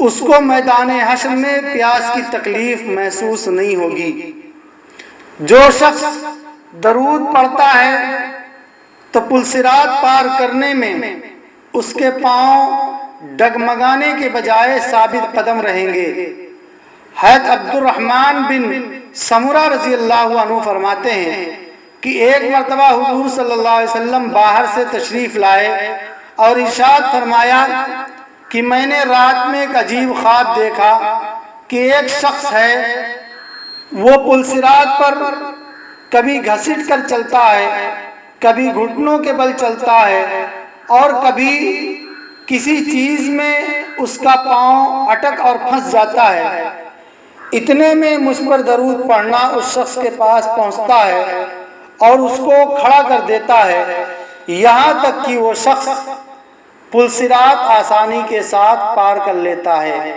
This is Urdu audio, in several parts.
اس کو میدان حشر میں پیاس کی تکلیف محسوس نہیں ہوگی۔ جو شخص درود پڑھتا ہے تو پل صراط پار کرنے میں اس کے پاؤں ڈگمگانے کے بجائے ثابت قدم رہیں گے۔ حضرت عبد الرحمن بن سمرہ رضی اللہ عنہ فرماتے ہیں کہ ایک مرتبہ حضور صلی اللہ علیہ وسلم باہر سے تشریف لائے اور ارشاد فرمایا کہ میں نے رات میں ایک عجیب خواب دیکھا کہ ایک شخص ہے، وہ پل صراط پر کبھی گھسٹ کر چلتا ہے، کبھی گھٹنوں کے بل چلتا ہے اور کبھی کسی چیز میں اس کا پاؤں اٹک اور پھنس جاتا ہے۔ اتنے میں مجھ پر درود پڑھنا اس شخص کے پاس پہنچتا ہے اور اس کو کھڑا کر دیتا ہے، یہاں تک کہ وہ شخص پل صراط آسانی کے ساتھ پار کر لیتا ہے۔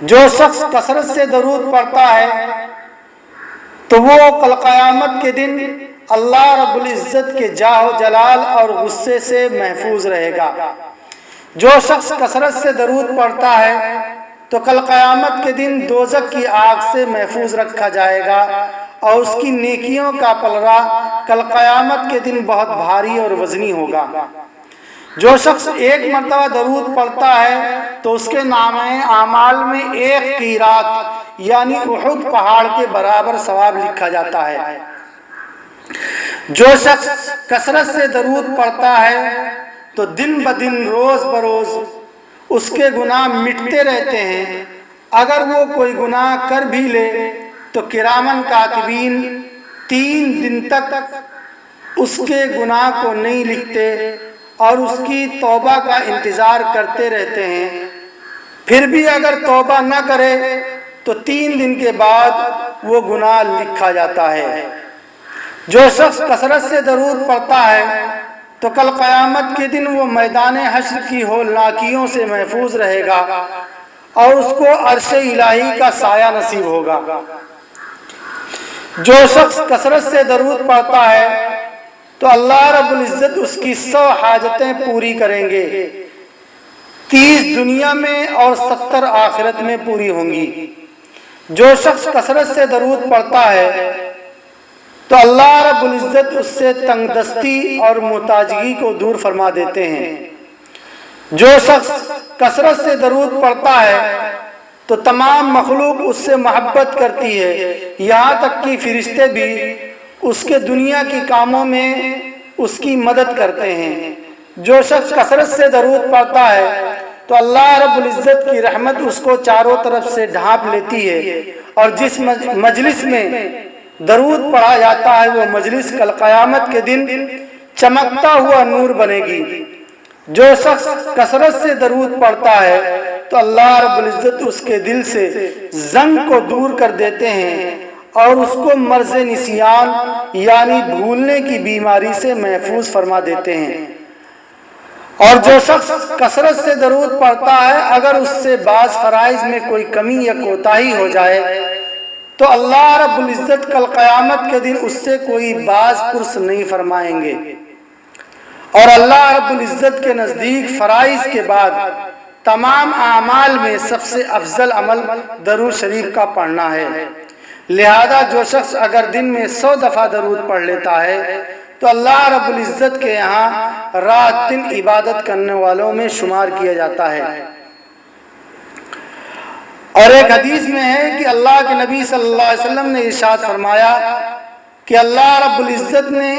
جو شخص کثرت سے درود پڑھتا ہے تو وہ کل قیامت کے دن اللہ رب العزت کے جاہ و جلال اور غصے سے محفوظ رہے گا۔ جو شخص کثرت سے درود پڑھتا ہے تو کل قیامت کے دن دوزخ کی آگ سے محفوظ رکھا جائے گا اور اس کی نیکیوں کا پلڑا کل قیامت کے دن بہت بھاری اور وزنی ہوگا۔ جو شخص ایک مرتبہ درود پڑھتا ہے تو اس کے نامہ اعمال میں ایک قیرات یعنی احد پہاڑ کے برابر ثواب لکھا جاتا ہے۔ جو شخص کثرت سے درود پڑھتا ہے تو دن بدن روز بروز اس کے گناہ مٹتے رہتے ہیں۔ اگر وہ کوئی گناہ کر بھی لے تو کرامن کاتبین 3 دن تک اس کے گناہ کو نہیں لکھتے اور اس کی توبہ کا انتظار کرتے رہتے ہیں۔ پھر بھی اگر توبہ نہ کرے تو 3 دن کے بعد وہ گناہ لکھا جاتا ہے۔ جو شخص کثرت سے درود پڑھتا ہے تو کل قیامت کے دن وہ میدان حشر کی ہولناکیوں سے محفوظ رہے گا اور اس کو عرش الہی کا سایہ نصیب ہوگا۔ جو شخص کثرت سے درود پڑھتا ہے تو اللہ رب العزت اس کی 100 حاجتیں پوری کریں گے، 30 دنیا میں اور 70 آخرت میں پوری ہوں گی۔ جو شخص کثرت سے درود پڑھتا ہے تو اللہ رب العزت اس سے تنگ دستی اور محتاجگی کو دور فرما دیتے ہیں۔ جو شخص کثرت سے درود پڑھتا ہے تو تمام مخلوق اس سے محبت کرتی ہے، یہاں تک کہ فرشتے بھی اس کے دنیا کے کاموں میں اس کی مدد کرتے ہیں۔ جو شخص کثرت سے درود پڑھتا ہے تو اللہ رب العزت کی رحمت اس کو چاروں طرف سے ڈھانپ لیتی ہے اور جس مجلس میں درود پڑھا جاتا ہے وہ مجلس کل قیامت کے دن چمکتا ہوا نور بنے گی۔ جو شخص کثرت سے درود پڑھتا ہے تو اللہ رب العزت اس کے دل سے زنگ کو دور کر دیتے ہیں اور اس کو مرض نسیان یعنی بھولنے کی بیماری سے محفوظ فرما دیتے ہیں۔ اور جو شخص کثرت سے درود پڑھتا ہے اگر اس سے بعض فرائض میں کوئی کمی یا کوتاہی ہو جائے تو اللہ رب العزت کل قیامت کے دن اس سے کوئی باز پرس نہیں فرمائیں گے۔ اور اللہ رب العزت کے نزدیک فرائض کے بعد تمام اعمال میں سب سے افضل عمل درود شریف کا پڑھنا ہے۔ لہذا جو شخص اگر دن میں 100 دفعہ درود پڑھ لیتا ہے تو اللہ رب العزت کے یہاں رات دن عبادت کرنے والوں میں شمار کیا جاتا ہے۔ اور ایک حدیث میں ہے کہ اللہ کے نبی صلی اللہ علیہ وسلم نے ارشاد فرمایا کہ اللہ رب العزت نے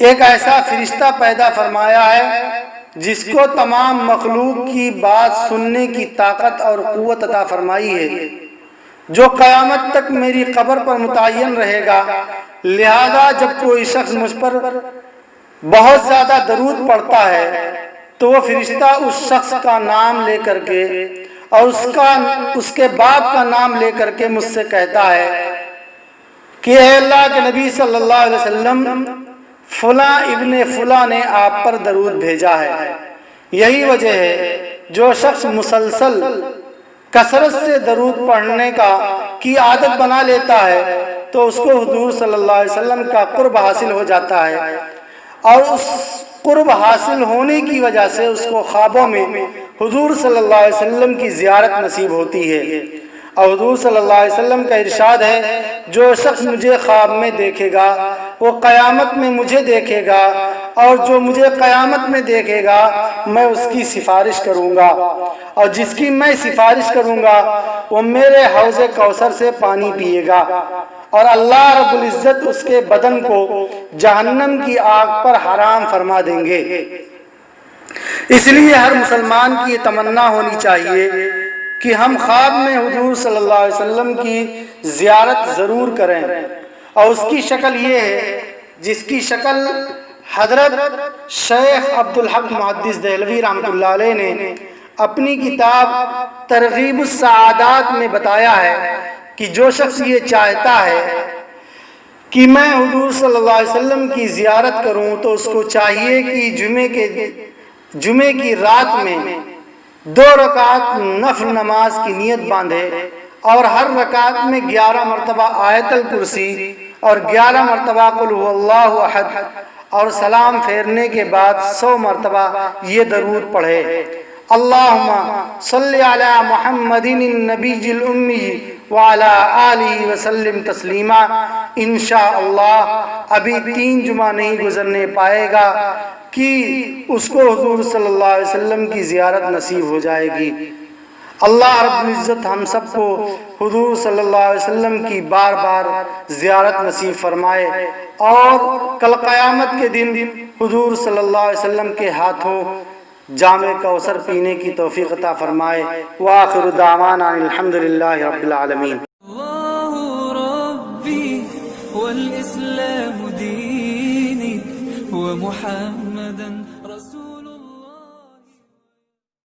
ایک ایسا فرشتہ پیدا فرمایا ہے جس کو تمام مخلوق کی بات سننے کی طاقت اور قوت عطا فرمائی ہے، جو قیامت تک میری قبر پر متعین رہے گا۔ لہذا جب کوئی شخص مجھ پر بہت زیادہ درود پڑھتا ہے تو وہ فرشتہ اس شخص کا نام لے کر کے اور اس کے باپ کا نام لے کر کے مجھ سے کہتا ہے کہ اے اللہ کے نبی صلی اللہ علیہ وسلم، فلاں ابن فلاں نے آپ پر درود بھیجا ہے۔ یہی وجہ ہے جو شخص مسلسل کثرت سے درود پڑھنے کی عادت بنا لیتا ہے تو اس کو حضور صلی اللہ علیہ وسلم کا قرب حاصل ہو جاتا ہے اور اس قرب حاصل ہونے کی وجہ سے اس کو خوابوں میں حضور صلی اللہ علیہ وسلم کی زیارت نصیب ہوتی ہے۔ اور حضور صلی اللہ علیہ وسلم کا ارشاد ہے، جو شخص مجھے خواب میں دیکھے گا وہ قیامت میں مجھے دیکھے گا، اور جو مجھے قیامت میں دیکھے گا میں اس کی سفارش کروں گا، اور جس کی میں سفارش کروں گا وہ میرے حوض کوثر سے پانی پیے گا، اور اللہ رب العزت اس کے بدن کو جہنم کی آگ پر حرام فرما دیں گے۔ اس لیے ہر مسلمان کی یہ تمنا ہونی چاہیے کہ ہم خواب میں حضور صلی اللہ علیہ وسلم کی زیارت ضرور کریں، اور اس کی شکل یہ ہے جس کی شکل حضرت شیخ عبدالحق محدث دہلوی رحمۃ اللہ علیہ نے اپنی کتاب ترغیب السعادات میں بتایا ہے کہ جو شخص یہ چاہتا ہے کہ میں حضور صلی اللہ علیہ وسلم کی زیارت کروں تو اس کو چاہیے کہ جمعے کی رات میں 2 رکعت نفل نماز کی نیت باندھے، اور ہر رکعت میں 11 مرتبہ آیت الکرسی اور 11 مرتبہ قل هو اللہ احد، اور سلام پھیرنے کے بعد 100 مرتبہ یہ درود پڑھے، اللہم صلی علی محمد النبی الامی وعلی آلہ وسلم تسلیما۔ انشاءاللہ ابھی 3 جمعہ نہیں گزرنے پائے گا کہ اس کو حضور صلی اللہ علیہ وسلم کی زیارت نصیب ہو جائے گی۔ اللہ رب العزت ہم سب کو حضور صلی اللہ علیہ وسلم کی بار بار زیارت نصیب فرمائے، اور کل قیامت کے دن حضور صلی اللہ علیہ وسلم کے ہاتھوں جام کوثر پینے کی توفیق عطا فرمائے۔ وآخر دعوانا الحمدللہ رب العالمین۔